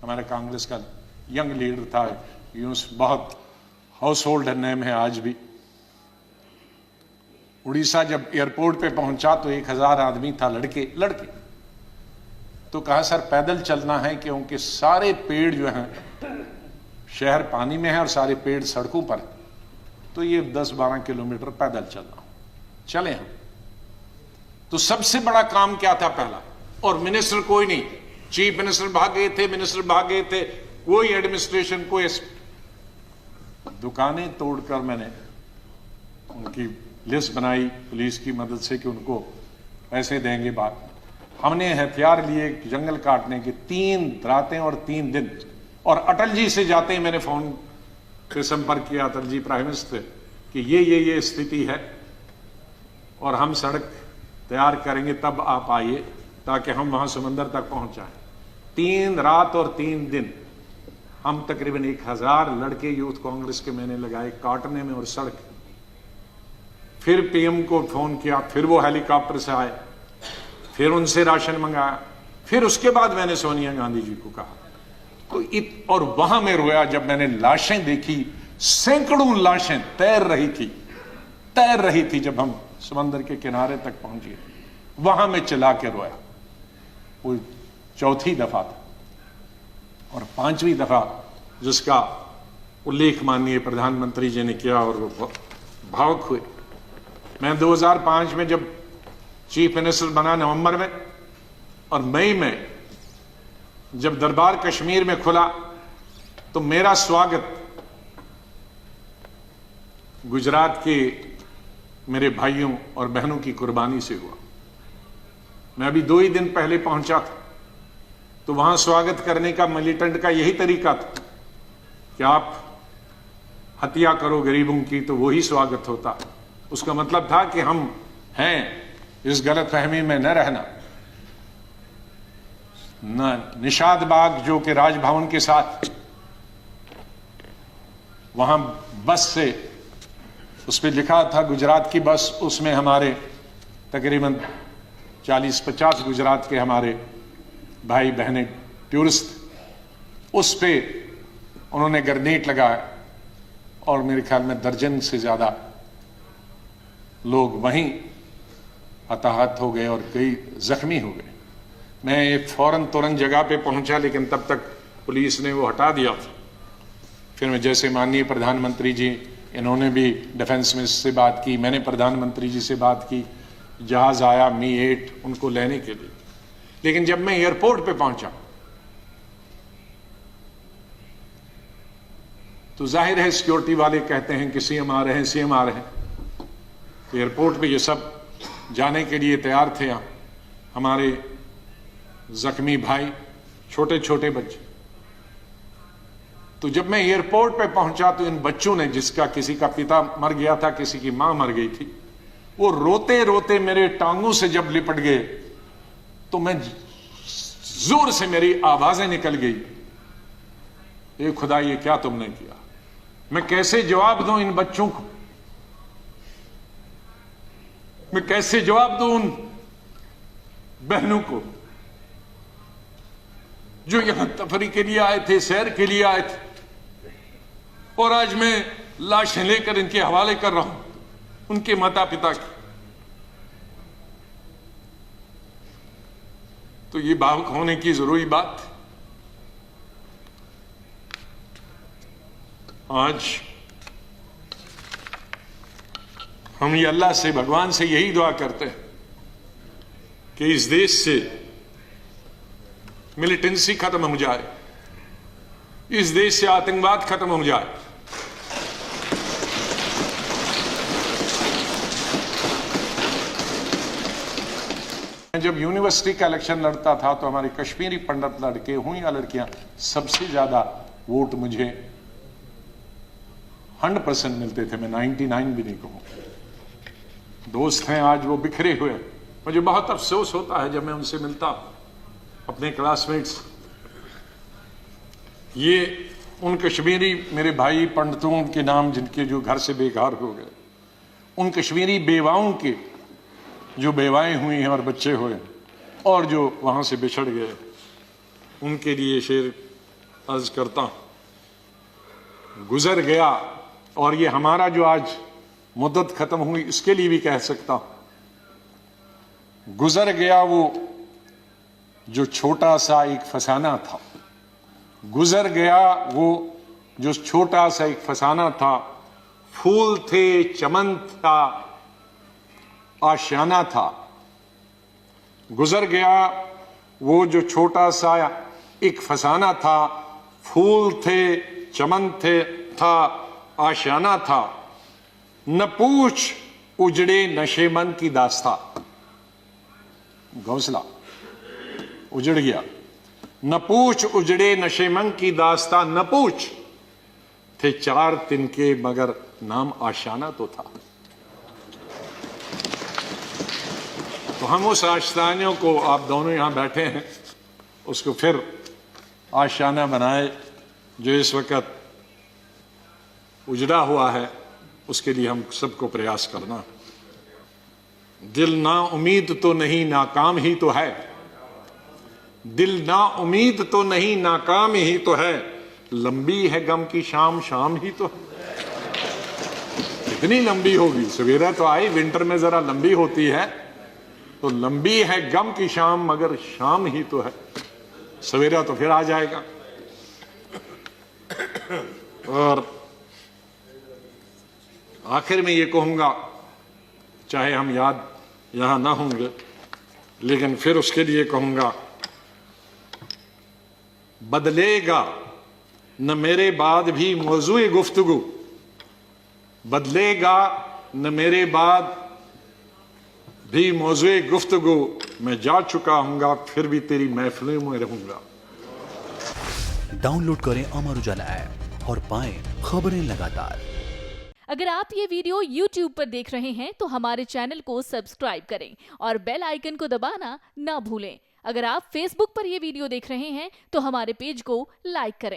हमारे कांग्रेस का young leader था, यूनुस, बहुत हाउस होल्ड नेम है आज भी। उड़ीसा जब एयरपोर्ट पे पहुंचा तो 1000 आदमी था, लड़के। तो कहा सर पैदल चलना है क्योंकि सारे पेड़ जो हैं, शहर पानी में है और सारे पेड़ सड़कों पर है, तो ये 10-12 किलोमीटर पैदल चलना। चले हम। तो सबसे बड़ा काम क्या था पहला, और मिनिस्टर कोई नहीं, चीफ मिनिस्टर भाग गए थे, मिनिस्टर भाग गए थे, कोई एडमिनिस्ट्रेशन, कोई। दुकानें तोड़कर मैंने उनकी लिस्ट बनाई पुलिस की मदद से कि उनको पैसे देंगे। बात हमने हथियार लिए जंगल काटने के, 3 रातें और 3 दिन। और अटल जी से जाते ही मैंने फोन पे संपर्क किया, अटल जी प्राइम मिनिस्टर, कि ये स्थिति है और हम सड़क तैयार करेंगे, तब आप आइए ताकि हम वहां समंदर तक पहुंच जाएं। 3 रात और 3 दिन हम तकरीबन 1000 लड़के यूथ कांग्रेस के मैंने लगाए काटने में और सड़क। फिर पीएम को फोन किया, फिर वो हेलीकॉप्टर से आए, फिर उनसे राशन मंगाया, फिर उसके बाद मैंने सोनिया गांधी जी को कहा। तो और वहां मैं रोया जब मैंने लाशें देखी, सैकड़ों लाशें तैर रही थी जब हम समंदर के किनारे तक पहुंचे, वहां मैं चिल्ला के रोया। वो 4थी दफा था। और 5वीं दफा जिसका उल्लेख माननीय प्रधानमंत्री जी ने किया और वो भावुक हुए। मैं 2005 में जब चीफ मिनिस्टर बना नवंबर में, और मई में जब दरबार कश्मीर में खुला, तो मेरा स्वागत गुजरात के मेरे भाइयों और बहनों की कुर्बानी से हुआ। मैं अभी 2 ही दिन पहले पहुंचा था, तो वहां स्वागत करने का मिलिटेंट का यही तरीका था कि आप हत्या करो गरीबों की, तो वही स्वागत होता। उसका मतलब था कि हम हैं, इस गलतफहमी में न रहना। निषाद बाग जो कि राजभवन के साथ, वहां बस से उस पर लिखा था गुजरात की बस, उसमें हमारे तकरीबन 40-50 गुजरात के हमारे भाई बहनें टूरिस्ट, उस पे उन्होंने ग्रेनेड लगाया और मेरे ख्याल में दर्जन से ज्यादा लोग वहीं हताहत हो गए और कई जख्मी हो गए। मैं एक फौरन तुरंत जगह पे पहुंचा, लेकिन तब तक पुलिस ने वो हटा दिया था। फिर मैं जैसे माननीय प्रधानमंत्री जी, इन्होंने भी डिफेंस मिनिस्टर से बात की, मैंने प्रधानमंत्री जी से बात की, जहाज आया मी-8 उनको लेने के लिए। लेकिन जब मैं एयरपोर्ट पे पहुंचा तो जाहिर है सिक्योरिटी वाले कहते हैं कि सीएम आ रहे हैं। तो एयरपोर्ट पे ये सब जाने के लिए तैयार थे। हमारे जख्मी भाई, छोटे छोटे बच्चे। तो जब मैं एयरपोर्ट पे पहुंचा तो इन बच्चों ने, जिसका किसी का पिता मर गया था, किसी की मां मर गई थी, वो रोते रोते मेरे टांगों से जब लिपट गए तो मैं जोर से, मेरी आवाजें निकल गई, ए खुदा ये क्या तुमने किया। मैं कैसे जवाब दूं इन बच्चों को, मैं कैसे जवाब दूं उन बहनों को जो यहां तफरी के लिए आए थे, सैर के लिए आए थे, और आज मैं लाशें लेकर इनके हवाले कर रहा हूं उनके माता पिता की। तो ये भावुक होने की जरूरी बात। आज हम ये अल्लाह से, भगवान से यही दुआ करते हैं कि इस देश से मिलिटेंसी खत्म हो जाए, इस देश से आतंकवाद खत्म हो जाए। जब यूनिवर्सिटी का इलेक्शन लड़ता था तो हमारे कश्मीरी पंडित लड़के हों या लड़कियां, सबसे ज्यादा वोट मुझे 100% मिलते थे। मैं 99 भी नहीं कहूं। दोस्त हैं आज वो बिखरे हुए। मुझे बहुत अफसोस होता है जब मैं उनसे मिलता, अपने क्लासमेट्स। ये उन कश्मीरी मेरे भाई पंडितों के नाम जिनके जो घर से बेघर हो गए, उन कश्मीरी बेवाओं के जो बेवाएं हुई हैं और बच्चे हुए और जो वहां से बिछड़ गए, उनके लिए शेर अर्ज करता हूं, गुजर गया, और ये हमारा जो आज मुद्दत खत्म हुई इसके लिए भी कह सकता हूं, गुजर गया वो जो छोटा सा एक फसाना था, गुजर गया वो जो छोटा सा एक फसाना था, फूल थे, चमन था, आशियाना था। गुजर गया वो जो छोटा सा एक फसाना था, फूल थे, चमन थे, था, आशियाना था। न पूछ उजड़े नशेमन की दास्ता, घोंसला उजड़ गया। न पूछ उजड़े नशेमन की दास्ता, न पूछ थे 4 तिनके मगर नाम आशियाना तो था। तो हम उस आशियाने को, आप दोनों यहां बैठे हैं, उसको फिर आशियाना बनाए जो इस वक्त उजड़ा हुआ है, उसके लिए हम सबको प्रयास करना। दिल ना उम्मीद तो नहीं, नाकाम ही तो है। दिल ना उम्मीद तो नहीं, नाकाम ही तो है। लंबी है गम की शाम, शाम ही तो है। कितनी लंबी होगी? सवेरा तो आई, विंटर में जरा लंबी होती है, तो लंबी है गम की शाम, मगर शाम ही तो है। सवेरा तो फिर आ जाएगा। और आखिर में ये कहूंगा, चाहे हम याद यहां ना होंगे, लेकिन फिर उसके लिए कहूंगा, बदलेगा न मेरे बाद भी मौजूए गुफ्तगू, बदलेगा न मेरे बाद भी मौजूए गुफ्तगू। मैं जा चुका हूंगा, फिर भी तेरी महफिलों में रहूंगा। डाउनलोड करें अमर उजाला ऐप और पाएं खबरें लगातार। अगर आप ये वीडियो YouTube पर देख रहे हैं तो हमारे चैनल को सब्सक्राइब करें और बेल आइकन को दबाना ना भूलें। अगर आप Facebook पर यह वीडियो देख रहे हैं तो हमारे पेज को लाइक करें।